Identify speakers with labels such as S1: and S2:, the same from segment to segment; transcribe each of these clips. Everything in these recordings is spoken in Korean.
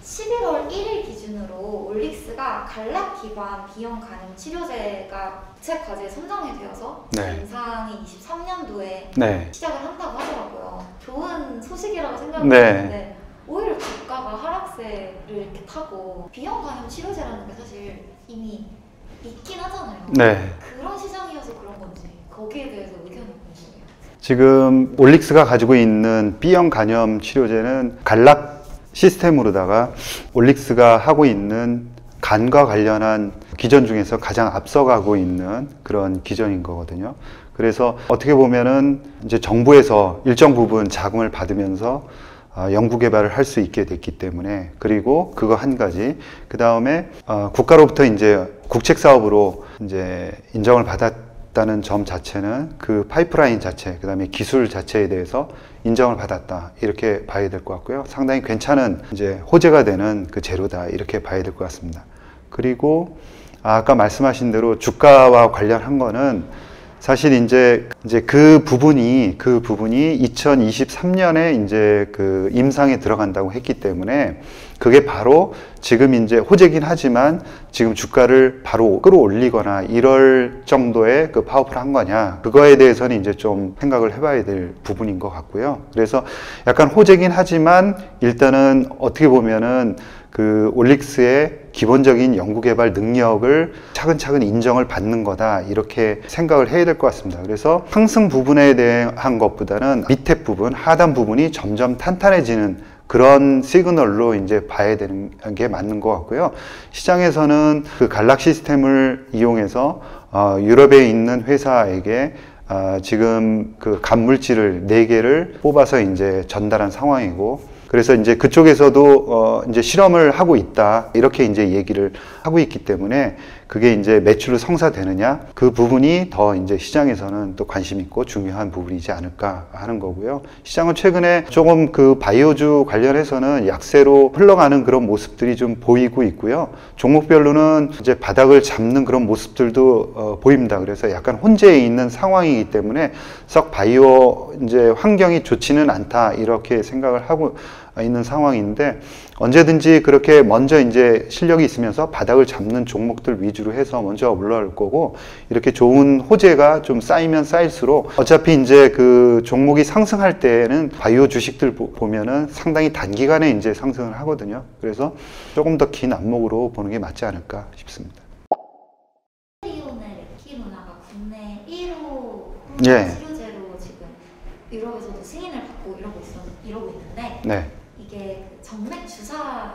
S1: 11월 1일 기준으로 올릭스가 간락 기반 비형 간염 치료제가 국책 과제에 선정이 되어서
S2: 네.
S1: 임상이 23년도에
S2: 네.
S1: 시작을 한다고 하더라고요. 좋은 소식이라고
S2: 네.
S1: 생각했는데 오히려 주가가 하락세를 이렇게 타고 비형 간염 치료제라는 게 사실 이미 있긴 하잖아요.
S2: 네.
S1: 그런 시장이어서 그런 건지 거기에 대해서 의견이 궁금해요.
S2: 지금 올릭스가 가지고 있는 B형 간염 치료제는 간락 시스템으로다가 올릭스가 하고 있는 간과 관련한 기전 중에서 가장 앞서가고 있는 그런 기전인 거거든요. 그래서 어떻게 보면은 이제 정부에서 일정 부분 자금을 받으면서 연구 개발을 할 수 있게 됐기 때문에, 그리고 그거 한 가지, 그 다음에 국가로부터 이제 국책 사업으로 이제 인정을 받았다는 점 자체는 그 파이프라인 자체, 그 다음에 기술 자체에 대해서 인정을 받았다, 이렇게 봐야 될 것 같고요. 상당히 괜찮은 이제 호재가 되는 그 재료다, 이렇게 봐야 될 것 같습니다. 그리고 아까 말씀하신 대로 주가와 관련한 거는 사실 이제 그 부분이 2023년에 이제 그 임상에 들어간다고 했기 때문에 그게 바로 지금 이제 호재긴 하지만 지금 주가를 바로 끌어올리거나 이럴 정도의 그 파워풀한 거냐, 그거에 대해서는 이제 좀 생각을 해봐야 될 부분인 것 같고요. 그래서 약간 호재긴 하지만 일단은 어떻게 보면은 그 올릭스의 기본적인 연구개발 능력을 차근차근 인정을 받는 거다, 이렇게 생각을 해야 될 것 같습니다. 그래서 상승 부분에 대한 것보다는 밑에 부분, 하단 부분이 점점 탄탄해지는 그런 시그널로 이제 봐야 되는 게 맞는 것 같고요. 시장에서는 그 간락 시스템을 이용해서 유럽에 있는 회사에게 지금 그 간물질을 4개를 뽑아서 이제 전달한 상황이고, 그래서 이제 그쪽에서도 이제 실험을 하고 있다, 이렇게 이제 얘기를 하고 있기 때문에 그게 이제 매출로 성사되느냐, 그 부분이 더 이제 시장에서는 또 관심 있고 중요한 부분이지 않을까 하는 거고요. 시장은 최근에 조금 그 바이오주 관련해서는 약세로 흘러가는 그런 모습들이 좀 보이고 있고요. 종목별로는 이제 바닥을 잡는 그런 모습들도 보입니다. 그래서 약간 혼재해 있는 상황이기 때문에 썩 바이오 이제 환경이 좋지는 않다, 이렇게 생각을 하고 있는 상황인데, 언제든지 그렇게 먼저 이제 실력이 있으면서 바닥을 잡는 종목들 위주로 해서 먼저 올라올 거고, 이렇게 좋은 호재가 좀 쌓이면 쌓일수록 어차피 이제 그 종목이 상승할 때는 바이오 주식들 보면은 상당히 단기간에 이제 상승을 하거든요. 그래서 조금 더 긴 안목으로 보는 게 맞지 않을까 싶습니다.
S1: 트리온의 레키로나가 국내 1호
S2: 예.
S1: 치료제로 지금 유럽에서도 승인을 받고 이러고 있는데,
S2: 네.
S1: 이게 정맥 주사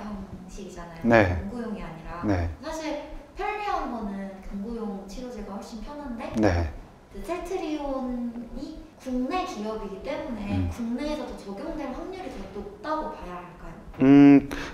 S1: 형식이잖아요.
S2: 네.
S1: 경구용이 아니라.
S2: 네.
S1: 사실 편리한 거는 경구용 치료제가 훨씬 편한데,
S2: 네.
S1: 셀트리온이 국내 기업이기 때문에 국내에서도 적용될 확률이 더 높다고 봐야 할까요?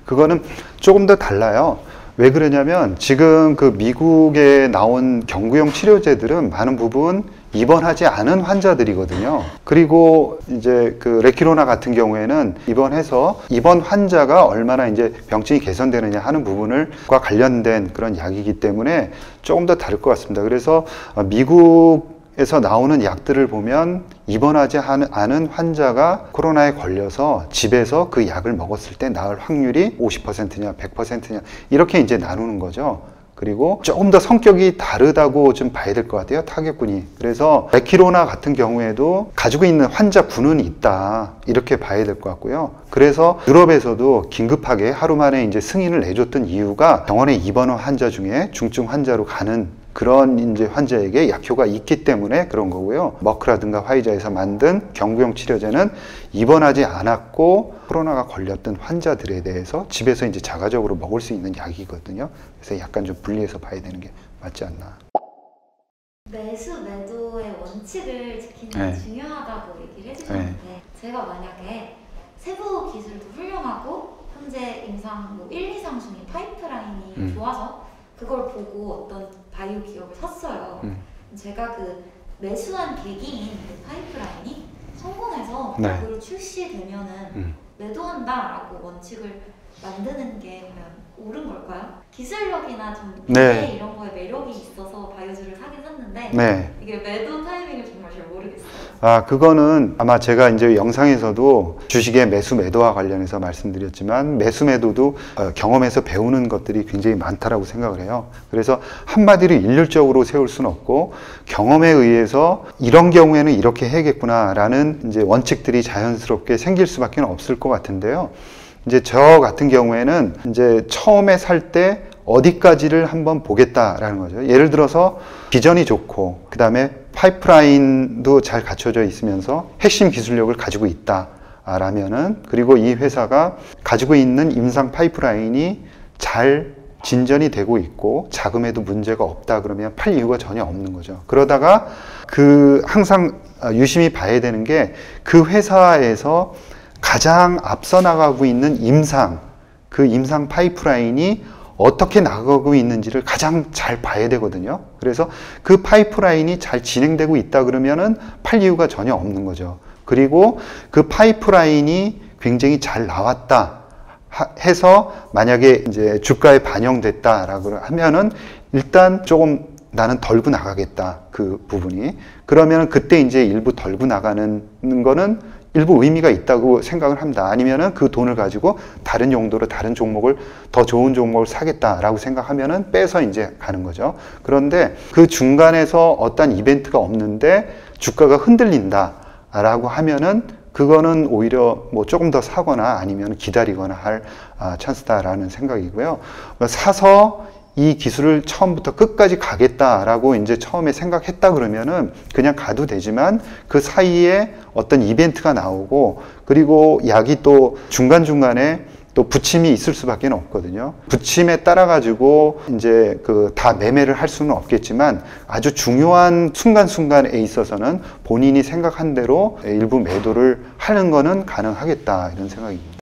S2: 그거는 조금 더 달라요. 왜 그러냐면 지금 그 미국에 나온 경구용 치료제들은 많은 부분 입원하지 않은 환자들이거든요. 그리고 이제 그 레키로나 같은 경우에는 입원해서 입원 환자가 얼마나 이제 병증이 개선되느냐 하는 부분과 관련된 그런 약이기 때문에 조금 더 다를 것 같습니다. 그래서 미국에서 나오는 약들을 보면 입원하지 않은 환자가 코로나에 걸려서 집에서 그 약을 먹었을 때 나을 확률이 50%냐 100%냐 이렇게 이제 나누는 거죠. 그리고 조금 더 성격이 다르다고 좀 봐야 될 것 같아요, 타격군이. 그래서 레키로나 같은 경우에도 가지고 있는 환자군은 있다, 이렇게 봐야 될 것 같고요. 그래서 유럽에서도 긴급하게 하루 만에 이제 승인을 내줬던 이유가 병원에 입원한 환자 중에 중증 환자로 가는 그런 이제 환자에게 약효가 있기 때문에 그런 거고요. 머크라든가 화이자에서 만든 경구용 치료제는 입원하지 않았고 코로나가 걸렸던 환자들에 대해서 집에서 이제 자가적으로 먹을 수 있는 약이거든요. 그래서 약간 좀 분리해서 봐야 되는 게 맞지 않나.
S1: 매수 매도의 원칙을 지키는 게
S2: 네.
S1: 중요하다고 얘기를 해주셨는데, 제가 만약에 세부 기술도 훌륭하고 현재 임상 1, 2상 중에 파이프라인이 좋아서 그걸 보고 어떤 바이오 기업을 샀어요. 제가 그 매수한 계기인 그 파이프라인이 성공해서
S2: 네.
S1: 그걸 출시되면은 매도한다라고 원칙을 만드는 게 과연 오른 걸까요? 기술력이나 좀
S2: 네.
S1: 미래 이런 거에 매력이 있어서 바이오주를 사긴 샀는데
S2: 네.
S1: 이게 매도 타이밍을 정말 잘 모르겠어요.
S2: 아, 그거는 아마 제가 이제 영상에서도 주식의 매수 매도와 관련해서 말씀드렸지만 매수 매도도 경험에서 배우는 것들이 굉장히 많다라고 생각을 해요. 그래서 한마디로 일률적으로 세울 수는 없고 경험에 의해서 이런 경우에는 이렇게 해야겠구나라는 이제 원칙들이 자연스럽게 생길 수밖에 없을 것 같은데요. 이제 저 같은 경우에는 이제 처음에 살 때 어디까지를 한번 보겠다라는 거죠. 예를 들어서 비전이 좋고 그 다음에 파이프라인도 잘 갖춰져 있으면서 핵심 기술력을 가지고 있다라면은 그리고 이 회사가 가지고 있는 임상 파이프라인이 잘 진전이 되고 있고 자금에도 문제가 없다 그러면 팔 이유가 전혀 없는 거죠. 그러다가 항상 유심히 봐야 되는 게 그 회사에서 가장 앞서 나가고 있는 그 임상 파이프라인이 어떻게 나가고 있는지를 가장 잘 봐야 되거든요. 그래서 그 파이프라인이 잘 진행되고 있다 그러면은 팔 이유가 전혀 없는 거죠. 그리고 그 파이프라인이 굉장히 잘 나왔다 해서 만약에 이제 주가에 반영됐다라고 하면은 일단 조금 나는 덜고 나가겠다 그 부분이 그러면 그때 이제 일부 덜고 나가는 거는 일부 의미가 있다고 생각을 합니다. 아니면은 그 돈을 가지고 다른 용도로 다른 종목을 더 좋은 종목을 사겠다라고 생각하면은 빼서 이제 가는 거죠. 그런데 그 중간에서 어떤 이벤트가 없는데 주가가 흔들린다라고 하면은 그거는 오히려 뭐 조금 더 사거나 아니면 기다리거나 할 찬스다라는 생각이고요. 사서 이 기술을 처음부터 끝까지 가겠다라고 이제 처음에 생각했다 그러면은 그냥 가도 되지만 그 사이에 어떤 이벤트가 나오고 그리고 약이 또 중간중간에 또 부침이 있을 수밖에 없거든요. 부침에 따라 가지고 이제 다 매매를 할 수는 없겠지만 아주 중요한 순간순간에 있어서는 본인이 생각한 대로 일부 매도를 하는 거는 가능하겠다 이런 생각입니다.